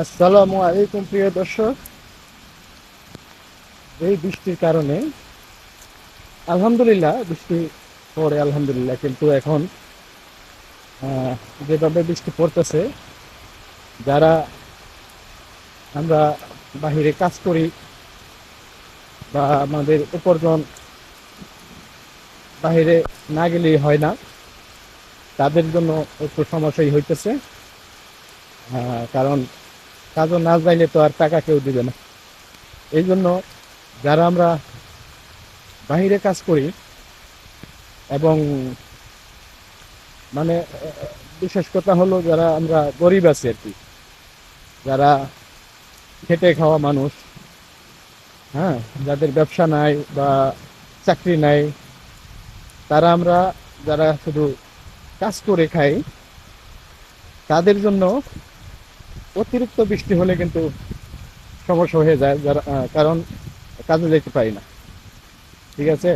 আসসালামু আলাইকুম প্রিয় দর্শক। এই বৃষ্টির কারণে আলহামদুলিল্লাহ বৃষ্টি পড়ে আলহামদুলিল্লাহ, কিন্তু এখন আহ, যেভাবে বৃষ্টি পড়তেছে, যারা আমরা বাহিরে কাজ করি বা আমাদের উপার্জন বাহিরে না গেলেই হয় না, তাদের জন্য একটু সমস্যাই হইতেছে। কারণ কাজও না যাইলে তো আর টাকা কেউ দিবে না। এই জন্য যারা আমরা বাহিরে কাজ করি এবং মানে বিশেষ কথা হলো যারা আমরা গরিব আছি আর কি, যারা খেটে খাওয়া মানুষ, হ্যাঁ, যাদের ব্যবসা নাই বা চাকরি নাই, তারা আমরা যারা শুধু কাজ করে খাই, তাদের জন্য অতিরিক্ত বৃষ্টি হলে কিন্তু সমস্যা হয়ে যায়, যারা কারণ কাজে যেতে পারি না। ঠিক আছে।